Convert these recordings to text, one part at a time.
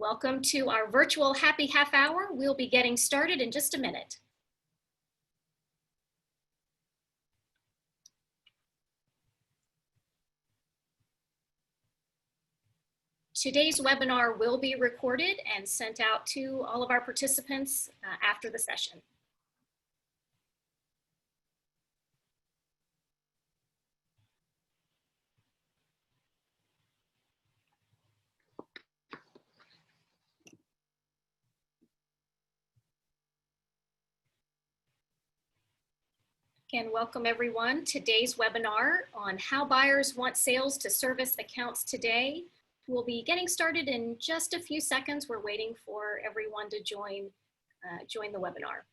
Welcome to our virtual happy half hour. We'll be getting started in just a minute. Today's webinar will be recorded and sent out to all of our participants after the session. Again, welcome everyone. Today's webinar on how buyers want sales to service accounts today. We'll be getting started in just a few seconds. We're waiting for everyone to join the webinar.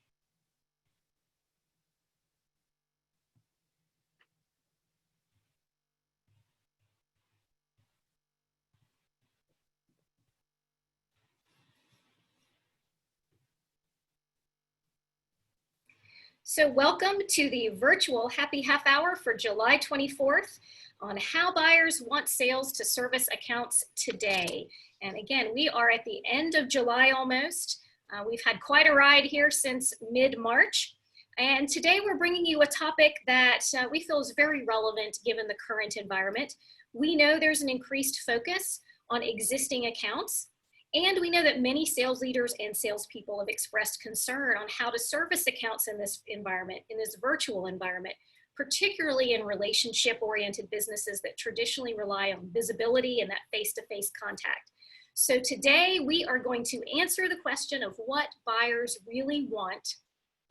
So welcome to the virtual happy half hour for July 24th on how buyers want sales to service accounts today. And again, we are at the end of July almost. We've had quite a ride here since mid-March. And today we're bringing you a topic that we feel is very relevant given the current environment. We know there's an increased focus on existing accounts. And we know that many sales leaders and salespeople have expressed concern on how to service accounts in this environment, in this virtual environment, particularly in relationship-oriented businesses that traditionally rely on visibility and that face-to-face contact. So today we are going to answer the question of what buyers really want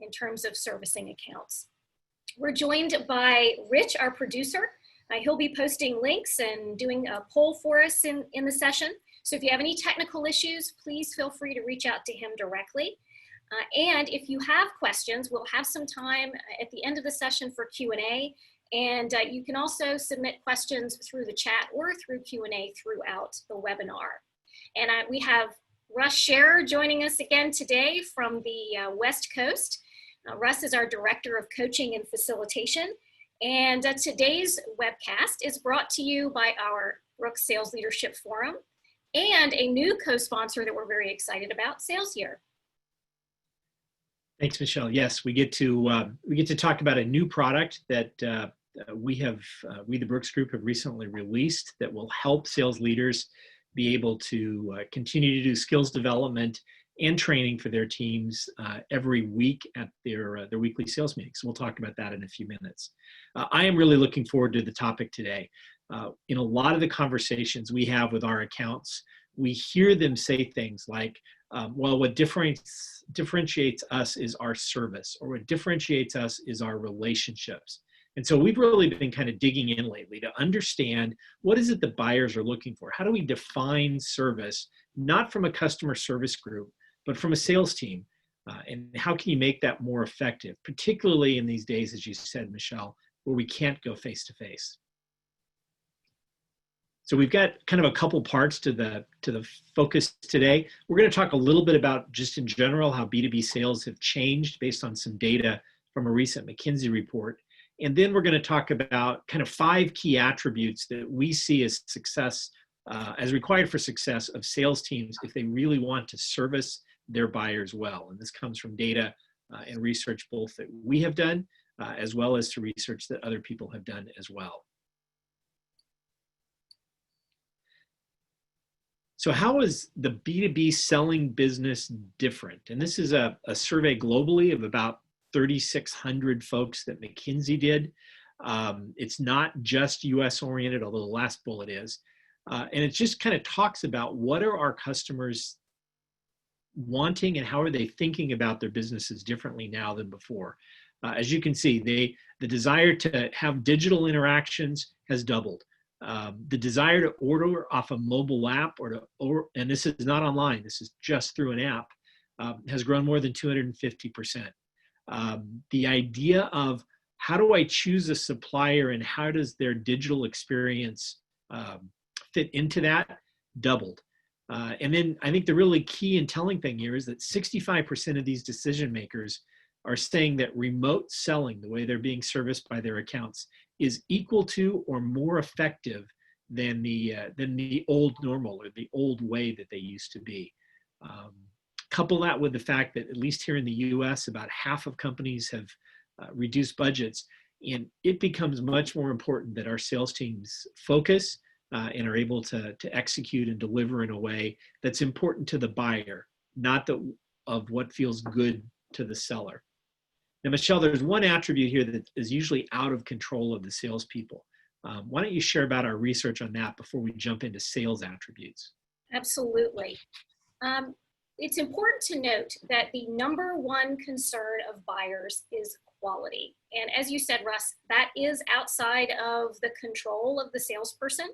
in terms of servicing accounts. We're joined by Rich, our producer. He'll be posting links and doing a poll for us in the session. So if you have any technical issues, please feel free to reach out to him directly. And if you have questions, we'll have some time at the end of the session for Q&A. And you can also submit questions through the chat or through Q&A throughout the webinar. And we have Russ Scherer joining us again today from the West Coast. Russ is our Director of Coaching and Facilitation. And today's webcast is brought to you by our Brooks Sales Leadership Forum and a new co-sponsor that we're very excited about, Sales Year. Thanks, Michelle. Yes, we get to talk about a new product that we, the Brooks Group, have recently released that will help sales leaders be able to continue to do skills development and training for their teams every week at their weekly sales meetings. So we'll talk about that in a few minutes. I am really looking forward to the topic today. In a lot of the conversations we have with our accounts, we hear them say things like, well, what differentiates us is our service, or what differentiates us is our relationships. And so we've really been kind of digging in lately to understand what is it that buyers are looking for? How do we define service, not from a customer service group, but from a sales team? And how can you make that more effective, particularly in these days, as you said, Michelle, where we can't go face to face? So we've got kind of a couple parts to the focus today. We're going to talk a little bit about just in general how B2B sales have changed based on some data from a recent McKinsey report. And then we're going to talk about kind of 5 key attributes that we see as success, as required for success of sales teams if they really want to service their buyers well. And this comes from data and research both that we have done as well as to research that other people have done as well. So how is the B2B selling business different? And this is a survey globally of about 3,600 folks that McKinsey did. It's not just US oriented, although the last bullet is. And it just kind of talks about what are our customers wanting and how are they thinking about their businesses differently now than before. As you can see, the desire to have digital interactions has doubled. The desire to order off a mobile app and this is not online, this is just through an app, has grown more than 250%. The idea of how do I choose a supplier and how does their digital experience fit into that doubled. And then I think the really key and telling thing here is that 65% of these decision makers are saying that remote selling, the way they're being serviced by their accounts, is equal to or more effective than the old normal or the old way that they used to be. Couple that with the fact that at least here in the US, about half of companies have reduced budgets, and it becomes much more important that our sales teams focus and are able to execute and deliver in a way that's important to the buyer, not of what feels good to the seller. Now, Michelle, there's one attribute here that is usually out of control of the salespeople. Why don't you share about our research on that before we jump into sales attributes? Absolutely. It's important to note that the number one concern of buyers is quality. And as you said, Russ, that is outside of the control of the salesperson.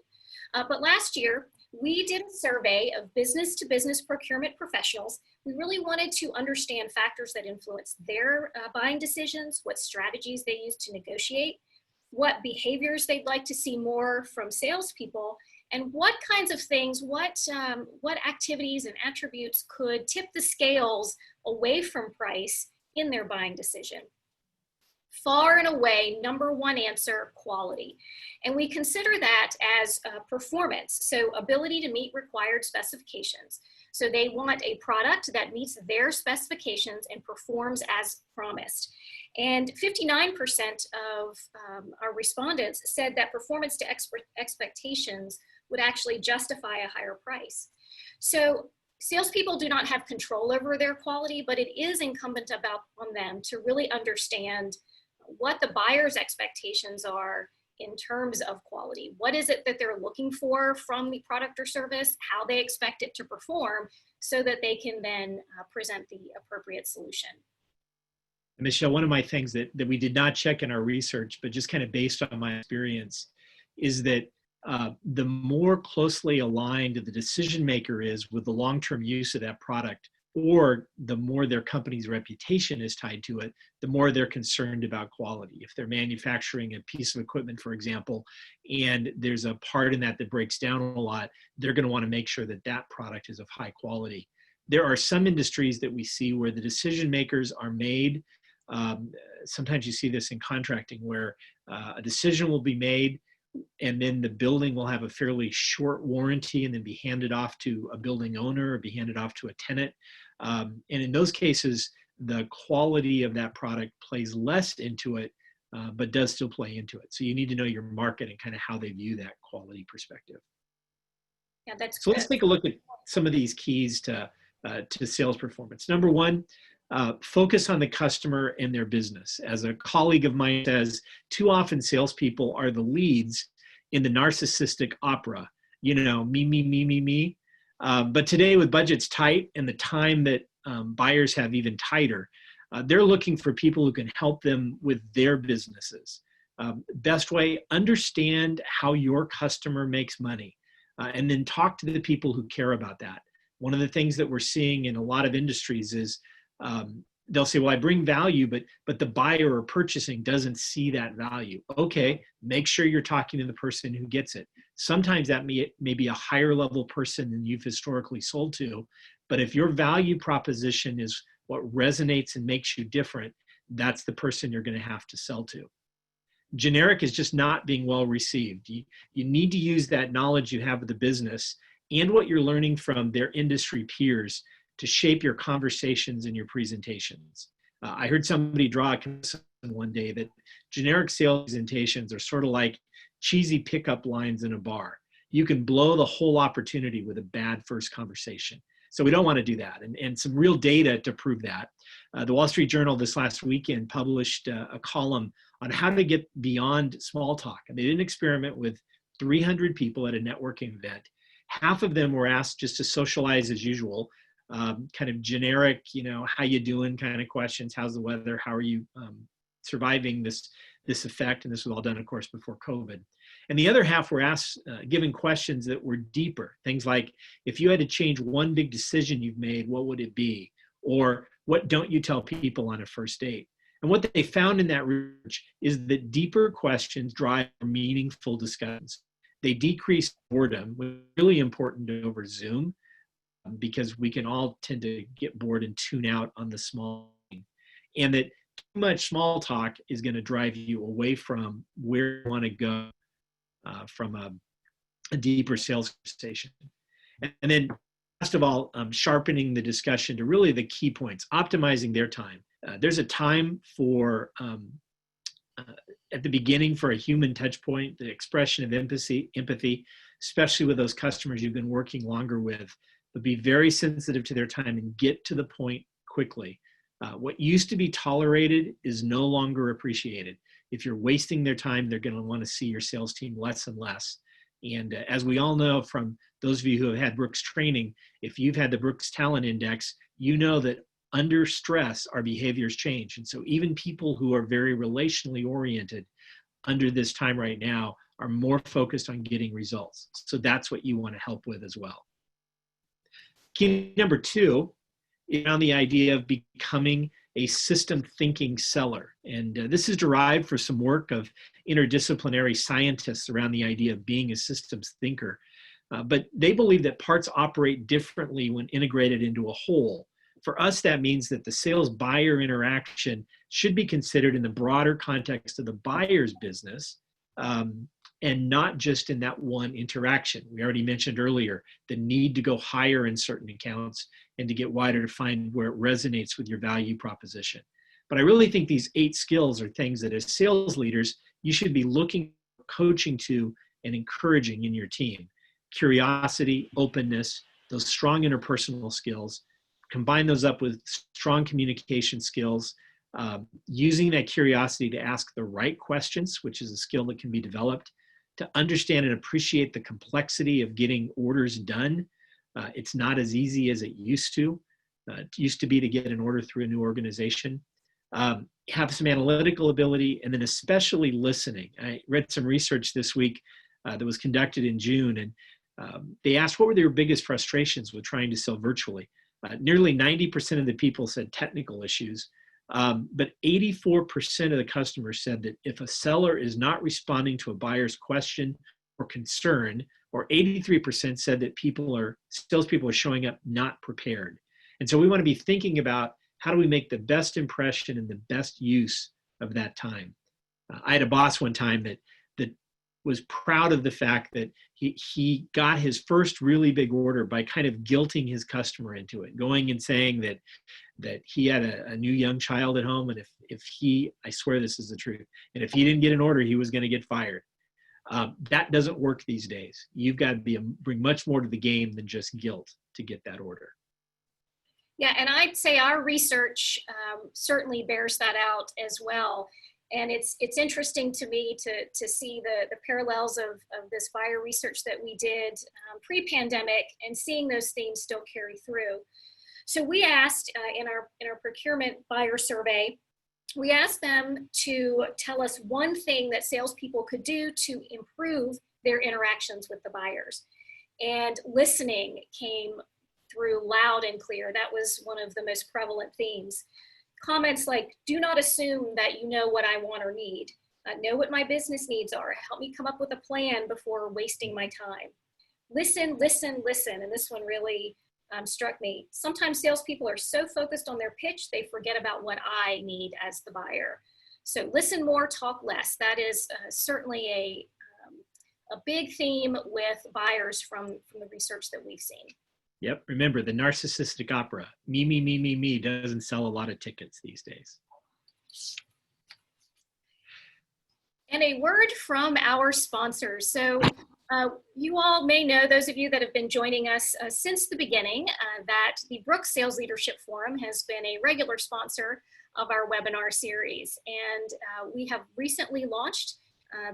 But last year, we did a survey of business-to-business procurement professionals. We really wanted to understand factors that influence their buying decisions, what strategies they use to negotiate, what behaviors they'd like to see more from salespeople, and what kinds of things, what activities and attributes could tip the scales away from price in their buying decision. Far and away, number one answer, quality. And we consider that as performance, so ability to meet required specifications. So they want a product that meets their specifications and performs as promised. And 59% of our respondents said that performance to expectations would actually justify a higher price. So salespeople do not have control over their quality, but it is incumbent on them to really understand what the buyer's expectations are in terms of quality. What is it that they're looking for from the product or service, how they expect it to perform, so that they can then present the appropriate solution. Michelle, one of my things that we did not check in our research, but just kind of based on my experience, is that the more closely aligned the decision maker is with the long-term use of that product, or the more their company's reputation is tied to it, the more they're concerned about quality. If they're manufacturing a piece of equipment, for example, and there's a part in that that breaks down a lot, they're going to want to make sure that that product is of high quality. There are some industries that we see where the decision makers are made. Sometimes you see this in contracting where a decision will be made and then the building will have a fairly short warranty and then be handed off to a building owner or be handed off to a tenant. And in those cases, the quality of that product plays less into it, but does still play into it. So you need to know your market and kind of how they view that quality perspective. Yeah, that's so good. Let's take a look at some of these keys to sales performance. Number one, focus on the customer and their business. As a colleague of mine says, too often salespeople are the leads in the narcissistic opera, you know, me, me, me, me, me. But today with budgets tight and the time that buyers have even tighter, they're looking for people who can help them with their businesses. Best way, understand how your customer makes money, and then talk to the people who care about that. One of the things that we're seeing in a lot of industries is they'll say, well, I bring value, but the buyer or purchasing doesn't see that value. Okay, make sure you're talking to the person who gets it. Sometimes that may be a higher level person than you've historically sold to, but if your value proposition is what resonates and makes you different, that's the person you're going to have to sell to. Generic is just not being well received. You need to use that knowledge you have of the business and what you're learning from their industry peers to shape your conversations and your presentations. I heard somebody draw a comparison one day that generic sales presentations are sort of like cheesy pickup lines in a bar. You can blow the whole opportunity with a bad first conversation. So we don't want to do that. And some real data to prove that. The Wall Street Journal this last weekend published a column on how to get beyond small talk. And they did an experiment with 300 people at a networking event. Half of them were asked just to socialize as usual, kind of generic, you know, how you doing kind of questions. How's the weather? How are you surviving this effect? And this was all done, of course, before COVID. And the other half were asked, given questions that were deeper. Things like, if you had to change one big decision you've made, what would it be? Or what don't you tell people on a first date? And what they found in that research is that deeper questions drive meaningful discussions. They decrease boredom, which is really important over Zoom, because we can all tend to get bored and tune out on the small thing. And that too much small talk is going to drive you away from where you want to go from a deeper sales conversation. And then last of all, sharpening the discussion to really the key points, optimizing their time. There's a time for at the beginning for a human touch point, the expression of empathy, especially with those customers you've been working longer with, but be very sensitive to their time and get to the point quickly. What used to be tolerated is no longer appreciated. If you're wasting their time, they're going to want to see your sales team less and less. And as we all know from those of you who have had Brooks training, if you've had the Brooks Talent Index, you know that under stress, our behaviors change. And so even people who are very relationally oriented under this time right now are more focused on getting results. So that's what you want to help with as well. Key number 2 is on the idea of becoming a system thinking seller. And this is derived from some work of interdisciplinary scientists around the idea of being a systems thinker. But they believe that parts operate differently when integrated into a whole. For us, that means that the sales-buyer interaction should be considered in the broader context of the buyer's business, and not just in that one interaction. We already mentioned earlier the need to go higher in certain accounts and to get wider to find where it resonates with your value proposition. But I really think these 8 skills are things that as sales leaders, you should be looking, coaching to, and encouraging in your team. Curiosity, openness, those strong interpersonal skills. Combine those up with strong communication skills, using that curiosity to ask the right questions, which is a skill that can be developed, to understand and appreciate the complexity of getting orders done. It's not as easy as it used to. It used to be to get an order through a new organization. Have some analytical ability, and then especially listening. I read some research this week that was conducted in June, and they asked what were their biggest frustrations with trying to sell virtually. Nearly 90% of the people said technical issues, but 84% of the customers said that if a seller is not responding to a buyer's question or concern, or 83% said that salespeople are showing up not prepared. And so we want to be thinking about how do we make the best impression and the best use of that time. I had a boss one time that was proud of the fact that he got his first really big order by kind of guilting his customer into it, going and saying that he had a new young child at home, and I swear this is the truth, and if he didn't get an order, he was going to get fired. That doesn't work these days. You've got to bring much more to the game than just guilt to get that order. Yeah, and I'd say our research certainly bears that out as well. And it's interesting to me to see the parallels of this buyer research that we did pre-pandemic and seeing those themes still carry through. So we asked in our procurement buyer survey, we asked them to tell us one thing that salespeople could do to improve their interactions with the buyers. And listening came through loud and clear. That was one of the most prevalent themes. Comments like, do not assume that you know what I want or need. Know what my business needs are. Help me come up with a plan before wasting my time. Listen, listen, listen. And this one really struck me. Sometimes salespeople are so focused on their pitch, they forget about what I need as the buyer. So listen more, talk less. That is certainly a big theme with buyers from the research that we've seen. Yep. Remember, the narcissistic opera, me, me, me, me, me, doesn't sell a lot of tickets these days. And a word from our sponsors. So you all may know, those of you that have been joining us since the beginning, that the Brooks Sales Leadership Forum has been a regular sponsor of our webinar series. And we have recently launched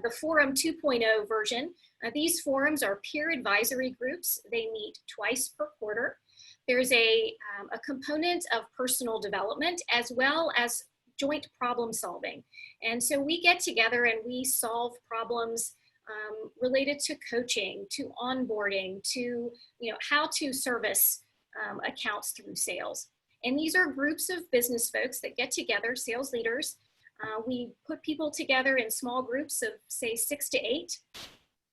the Forum 2.0 version. These forums are peer advisory groups. They meet twice per quarter. There's a component of personal development as well as joint problem solving. And so we get together and we solve problems related to coaching, to onboarding, to how to service accounts through sales. And these are groups of business folks that get together, sales leaders. We put people together in small groups of, say, 6 to 8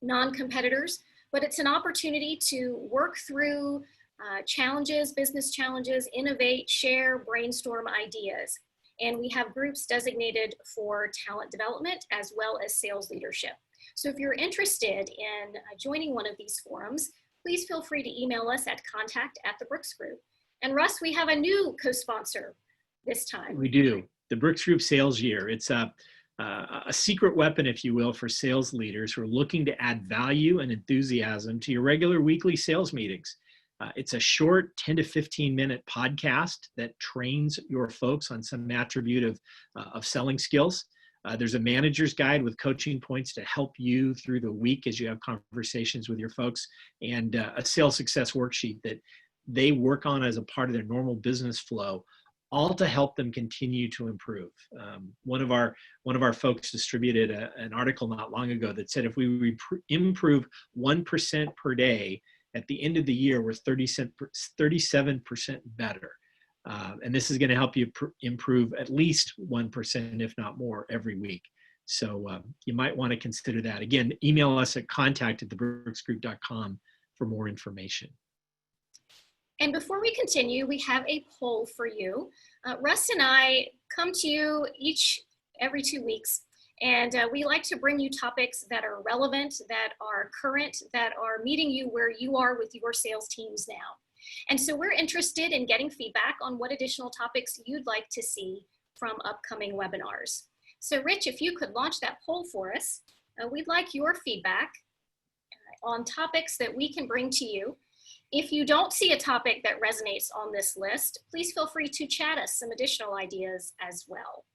non-competitors, but it's an opportunity to work through challenges, business challenges, innovate, share, brainstorm ideas. And we have groups designated for talent development as well as sales leadership. So if you're interested in joining one of these forums, please feel free to email us at contact@the Brooks Group. And Russ, we have a new co-sponsor this time. We do. The Brooks Group Sales Year. It's a secret weapon, if you will, for sales leaders who are looking to add value and enthusiasm to your regular weekly sales meetings. It's a short 10 to 15 minute podcast that trains your folks on some attribute of selling skills. There's a manager's guide with coaching points to help you through the week as you have conversations with your folks, and a sales success worksheet that they work on as a part of their normal business flow, all to help them continue to improve. One of our folks distributed an article not long ago that said if we improve 1% per day, at the end of the year, we're 37% better. And this is going to help you improve at least 1%, if not more, every week. So you might want to consider that. Again, email us at contact@thebrooksgroup.com for more information. And before we continue, we have a poll for you. Russ and I come to you every 2 weeks, and we like to bring you topics that are relevant, that are current, that are meeting you where you are with your sales teams now. And so we're interested in getting feedback on what additional topics you'd like to see from upcoming webinars. So Rich, if you could launch that poll for us, we'd like your feedback on topics that we can bring to you. If you don't see a topic that resonates on this list, please feel free to chat us some additional ideas as well.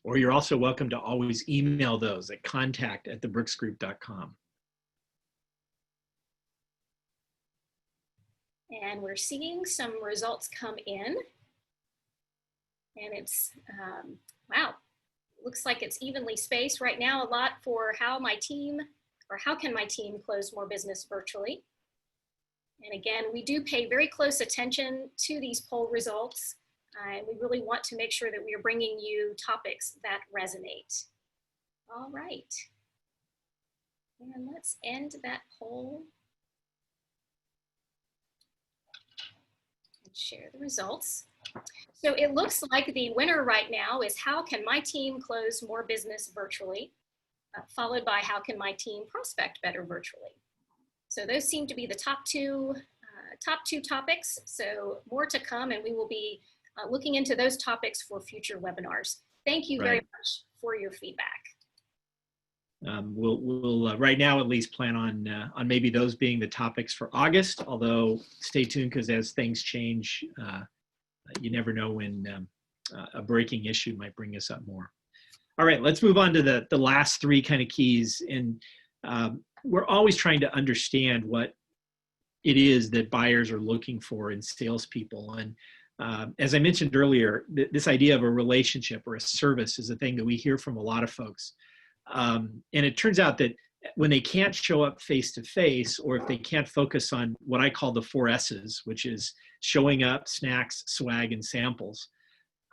Or you're also welcome to always email those at contact@thebrooksgroup.com. And we're seeing some results come in. And it's, wow, looks like it's evenly spaced right now. A lot for how can my team close more business virtually? And again, we do pay very close attention to these poll results. And we really want to make sure that we are bringing you topics that resonate. All right. And let's end that poll and share the results. So it looks like the winner right now is how can my team close more business virtually, followed by how can my team prospect better virtually. So those seem to be the top two topics. So more to come, and we will be looking into those topics for future webinars. Thank you very much for your feedback. We'll right now at least plan on maybe those being the topics for August, although stay tuned because as things change, you never know when a breaking issue might bring us up more. All right, let's move on to the last three kind of keys. And we're always trying to understand what it is that buyers are looking for in salespeople. And as I mentioned earlier, this idea of a relationship or a service is a thing that we hear from a lot of folks. And it turns out that when they can't show up face-to-face, or if they can't focus on what I call the 4 S's, which is showing up, snacks, swag, and samples,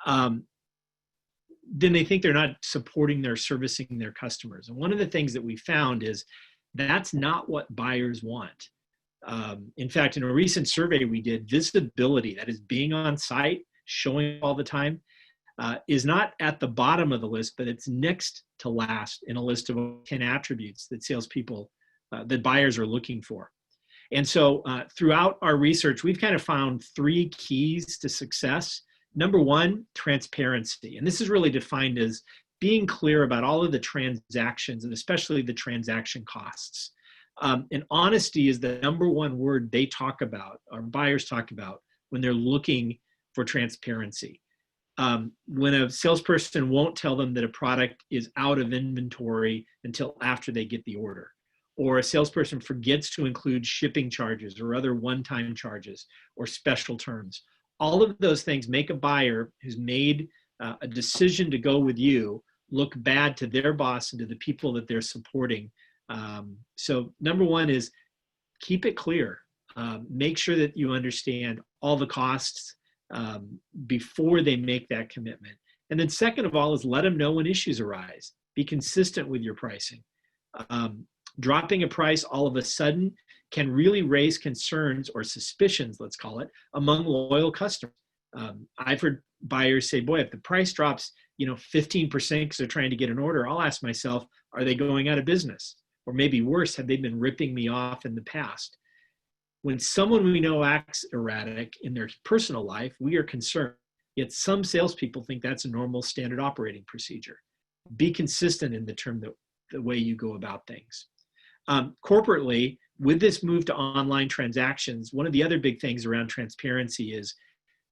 then they think they're not supporting their servicing their customers. And one of the things that we found is that's not what buyers want. In fact, in a recent survey we did, visibility, that is being on site, showing all the time, is not at the bottom of the list, but it's next to last in a list of 10 attributes that salespeople, that buyers are looking for. And so throughout our research, we've kind of found 3 keys to success. Number 1, transparency. And this is really defined as being clear about all of the transactions and especially the transaction costs. And honesty is the number 1 word they talk about, or buyers talk about, when they're looking for transparency. When a salesperson won't tell them that a product is out of inventory until after they get the order, or a salesperson forgets to include shipping charges or other one-time charges or special terms. All of those things make a buyer who's made a decision to go with you look bad to their boss and to the people that they're supporting. So number 1 is keep it clear. Make sure that you understand all the costs before they make that commitment. And then second of all is let them know when issues arise. Be consistent with your pricing. Dropping a price all of a sudden can really raise concerns or suspicions, let's call it, among loyal customers. I've heard buyers say, boy, if the price drops 15% because they're trying to get an order, I'll ask myself, Are they going out of business? Or maybe worse, have they been ripping me off in the past? When someone we know acts erratic in their personal life, we are concerned. Yet some salespeople think that's a normal standard operating procedure. Be consistent in the way you go about things. Corporately, with this move to online transactions, one of the other big things around transparency is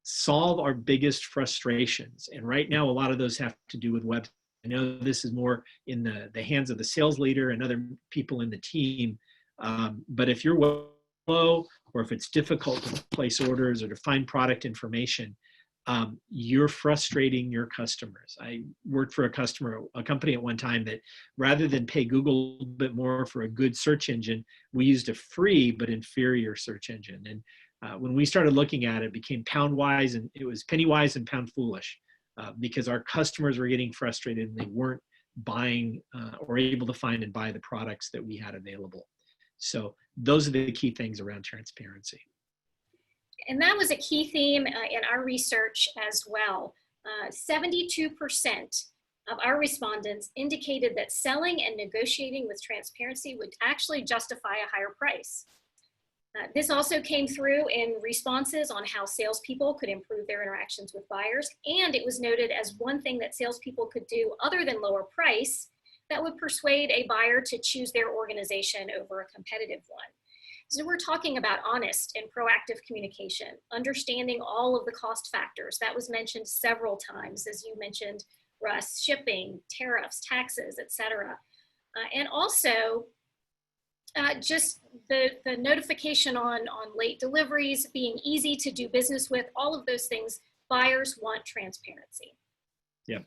solve our biggest frustrations. And right now, a lot of those have to do with web. I know this is more in the hands of the sales leader and other people in the team. But if you're low, or if it's difficult to place orders or to find product information, you're frustrating your customers. I worked for a company at one time that rather than pay Google a bit more for a good search engine, we used a free but inferior search engine. And when we started looking at it, it became pound wise, and it was penny wise and pound foolish, because our customers were getting frustrated and they weren't buying or able to find and buy the products that we had available. So those are the key things around transparency. And that was a key theme in our research as well. 72% of our respondents indicated that selling and negotiating with transparency would actually justify a higher price. This also came through in responses on how salespeople could improve their interactions with buyers, and it was noted as one thing that salespeople could do other than lower price that would persuade a buyer to choose their organization over a competitive one. So we're talking about honest and proactive communication, understanding all of the cost factors. That was mentioned several times, as you mentioned, Russ, shipping, tariffs, taxes, et cetera. And also just the notification on late deliveries, being easy to do business with, all of those things, buyers want transparency. Yeah.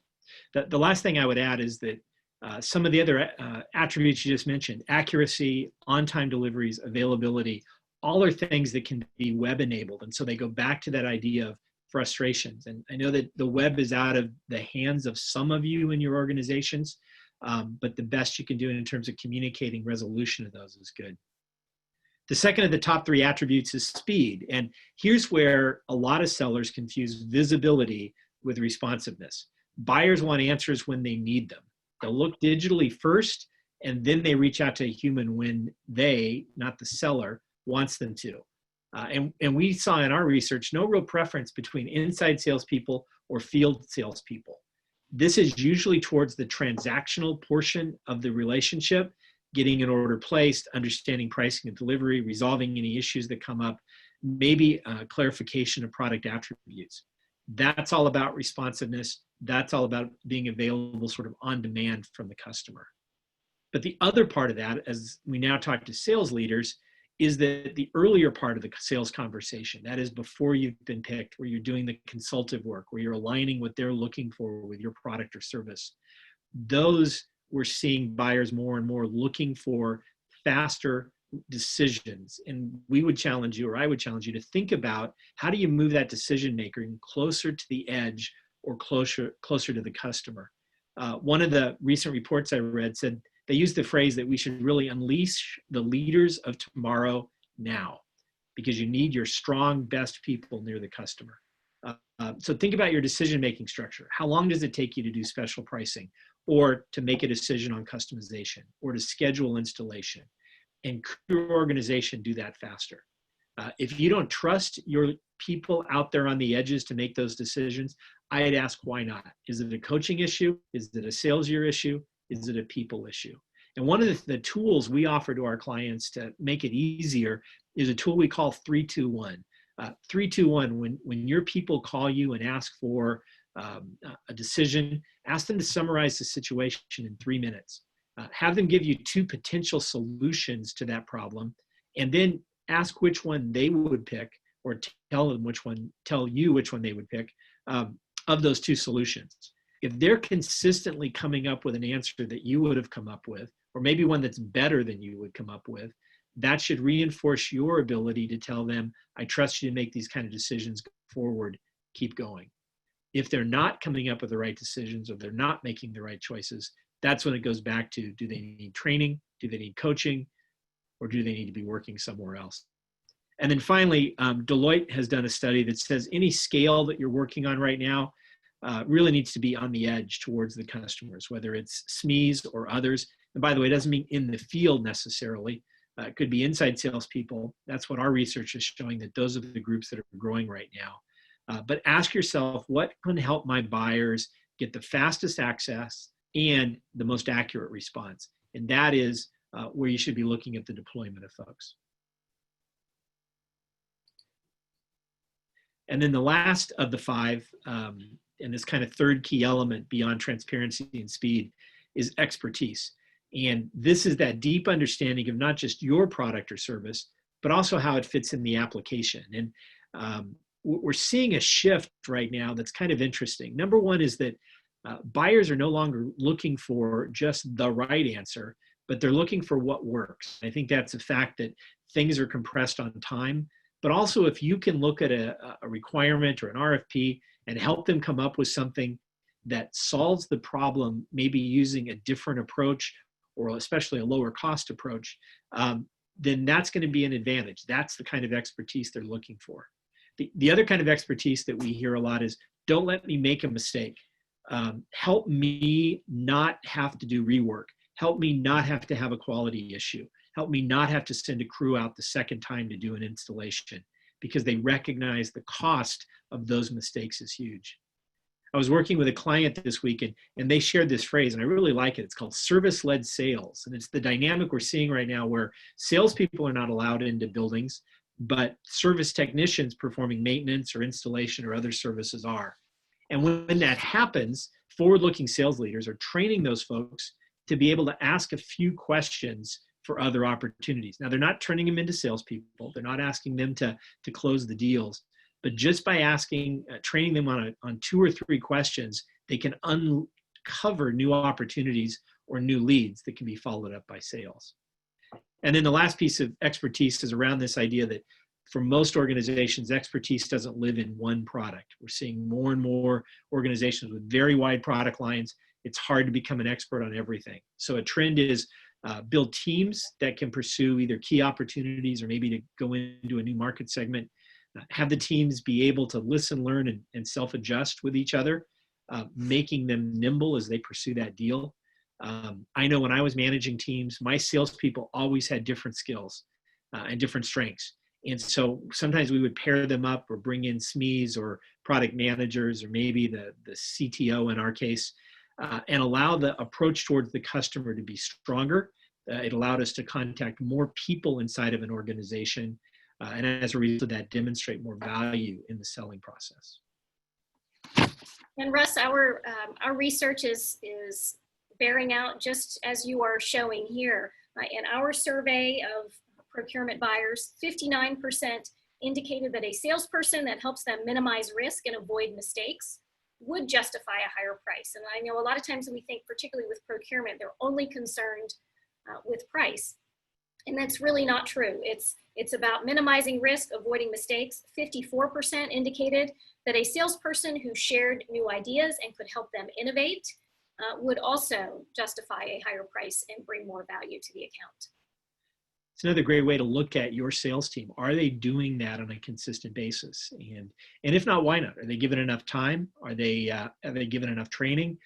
The last thing I would add is that some of the other attributes you just mentioned, accuracy, on-time deliveries, availability, all are things that can be web enabled. And so they go back to that idea of frustrations. And I know that the web is out of the hands of some of you in your organizations, but the best you can do in terms of communicating resolution of those is good. The second of the top three attributes is speed. And here's where a lot of sellers confuse visibility with responsiveness. Buyers want answers when they need them. They'll look digitally first, and then they reach out to a human when they, not the seller, wants them to. And we saw in our research no real preference between inside salespeople or field salespeople. This is usually towards the transactional portion of the relationship, getting an order placed, understanding pricing and delivery, resolving any issues that come up, maybe clarification of product attributes. That's all about responsiveness. That's all about being available sort of on demand from the customer. But the other part of that, as we now talk to sales leaders, is that the earlier part of the sales conversation, that is before you've been picked, where you're doing the consultative work, where you're aligning what they're looking for with your product or service, those we're seeing buyers more and more looking for faster decisions. And we would challenge you, or I would challenge you, to think about how do you move that decision maker closer to the edge or closer to the customer. One of the recent reports I read said they used the phrase that we should really unleash the leaders of tomorrow now, because you need your strong, best people near the customer. So think about your decision-making structure. How long does it take you to do special pricing, or to make a decision on customization, or to schedule installation? And could your organization do that faster? If you don't trust your people out there on the edges to make those decisions, I'd ask, why not? Is it a coaching issue? Is it a sales year issue? Is it a people issue? And one of the tools we offer to our clients to make it easier is a tool we call 3-2-1. 3-2-1, when your people call you and ask for a decision, ask them to summarize the situation in 3 minutes. Have them give you 2 potential solutions to that problem, and then ask which one they would pick, or tell you which one they would pick of those 2 solutions. If they're consistently coming up with an answer that you would have come up with, or maybe one that's better than you would come up with, that should reinforce your ability to tell them, I trust you to make these kind of decisions forward, keep going. If they're not coming up with the right decisions, or they're not making the right choices, that's when it goes back to, do they need training? Do they need coaching? Or do they need to be working somewhere else? And then finally, Deloitte has done a study that says any scale that you're working on right now, really needs to be on the edge towards the customers, whether it's SMEs or others. And by the way, it doesn't mean in the field necessarily. It could be inside salespeople. That's what our research is showing, that those are the groups that are growing right now. But ask yourself, what can help my buyers get the fastest access and the most accurate response? And that is where you should be looking at the deployment of folks. And then the last of the five, and this kind of third key element beyond transparency and speed, is expertise. And this is that deep understanding of not just your product or service, but also how it fits in the application. And we're seeing a shift right now that's kind of interesting. Number one is that buyers are no longer looking for just the right answer, but they're looking for what works. I think that's a fact that things are compressed on time, but also if you can look at a requirement or an RFP and help them come up with something that solves the problem, maybe using a different approach or especially a lower cost approach, then that's going to be an advantage. That's the kind of expertise they're looking for. The other kind of expertise that we hear a lot is, don't let me make a mistake. Help me not have to do rework. Help me not have to have a quality issue. Help me not have to send a crew out the second time to do an installation, because they recognize the cost of those mistakes is huge. I was working with a client this week, and they shared this phrase, and I really like it. It's called service-led sales. And it's the dynamic we're seeing right now where salespeople are not allowed into buildings, but service technicians performing maintenance or installation or other services are. And when that happens, forward-looking sales leaders are training those folks to be able to ask a few questions for other opportunities. Now, they're not turning them into salespeople. They're not asking them to close the deals. But just by asking, training them on 2 or 3 questions, they can uncover new opportunities or new leads that can be followed up by sales. And then the last piece of expertise is around this idea that for most organizations, expertise doesn't live in one product. We're seeing more and more organizations with very wide product lines. It's hard to become an expert on everything. So a trend is build teams that can pursue either key opportunities or maybe to go into a new market segment. Have the teams be able to listen, learn, and self-adjust with each other, making them nimble as they pursue that deal. I know when I was managing teams, my salespeople always had different skills and different strengths. And so sometimes we would pair them up or bring in SMEs or product managers or maybe the CTO in our case, and allow the approach towards the customer to be stronger. It allowed us to contact more people inside of an organization. And as a result of that, demonstrate more value in the selling process. And Russ, our research is bearing out just as you are showing here. In our survey of procurement buyers, 59% indicated that a salesperson that helps them minimize risk and avoid mistakes would justify a higher price. And I know a lot of times we think, particularly with procurement, they're only concerned with price. And that's really not true. It's about minimizing risk, avoiding mistakes. 54% indicated that a salesperson who shared new ideas and could help them innovate would also justify a higher price and bring more value to the account. It's another great way to look at your sales team. Are they doing that on a consistent basis? And if not, why not? Are they given enough time? Are they given enough training?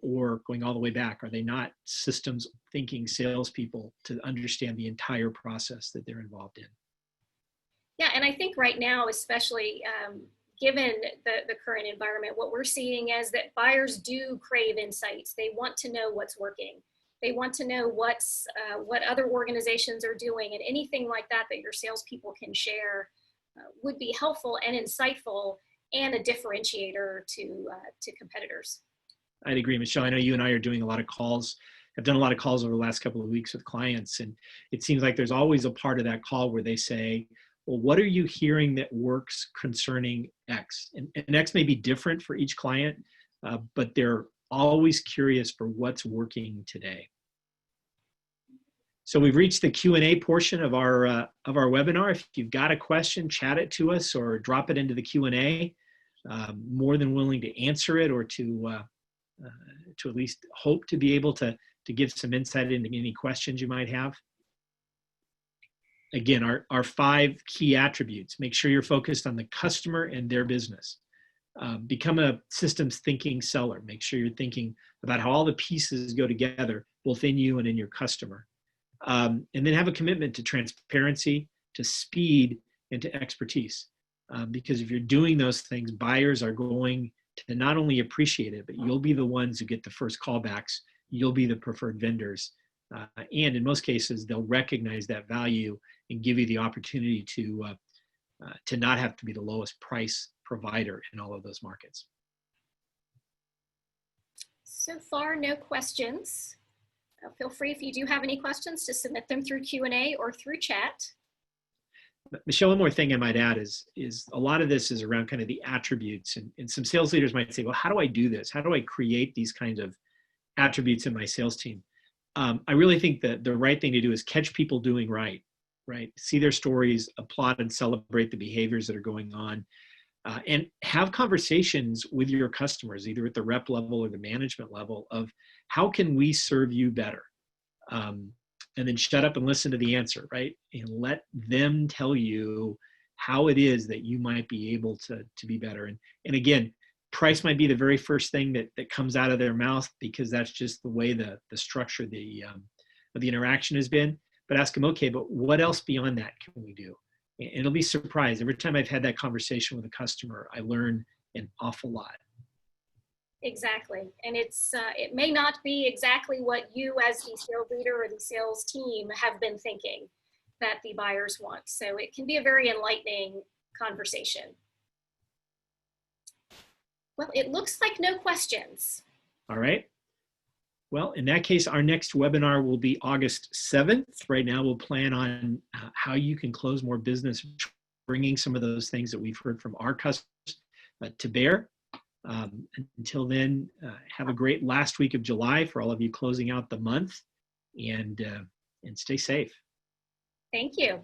Or going all the way back, are they not systems thinking salespeople to understand the entire process that they're involved in? Yeah, and I think right now, especially given the current environment, what we're seeing is that buyers do crave insights. They want to know what's working. They want to know what other organizations are doing, and anything like that that your salespeople can share would be helpful and insightful and a differentiator to competitors. I'd agree, Michelle. I know you and I are doing a lot of calls. I've done a lot of calls over the last couple of weeks with clients, and it seems like there's always a part of that call where they say, well, what are you hearing that works concerning X? And X may be different for each client, but they're always curious for what's working today. So we've reached the Q&A portion of our webinar. If you've got a question, chat it to us or drop it into the Q&A. More than willing to answer it or to at least hope to be able to give some insight into any questions you might have. Again, our 5 key attributes. Make sure you're focused on the customer and their business. Become a systems thinking seller. Make sure you're thinking about how all the pieces go together, both in you and in your customer. And then have a commitment to transparency, to speed, and to expertise. Because if you're doing those things, buyers are going to not only appreciate it, but you'll be the ones who get the first callbacks. You'll be the preferred vendors. And in most cases, they'll recognize that value and give you the opportunity to not have to be the lowest price provider in all of those markets. So far, no questions. Feel free, if you do have any questions, to submit them through Q&A or through chat. Michelle, one more thing I might add is a lot of this is around kind of the attributes, and some sales leaders might say, well, how do I do this? How do I create these kinds of attributes in my sales team? I really think that the right thing to do is catch people doing right? See their stories, applaud and celebrate the behaviors that are going on, and have conversations with your customers, either at the rep level or the management level, of how can we serve you better? And then shut up and listen to the answer, right? And let them tell you how it is that you might be able to be better. And again, price might be the very first thing that comes out of their mouth, because that's just the way the structure of the interaction has been. But ask them, okay, but what else beyond that can we do? And it'll be surprised. Every time I've had that conversation with a customer, I learn an awful lot. Exactly. And it may not be exactly what you as the sales leader or the sales team have been thinking that the buyers want. So it can be a very enlightening conversation. Well, it looks like no questions. All right. Well, in that case, our next webinar will be August 7th. Right now, we'll plan on how you can close more business, bringing some of those things that we've heard from our customers to bear. Until then, have a great last week of July for all of you closing out the month, and stay safe. Thank you.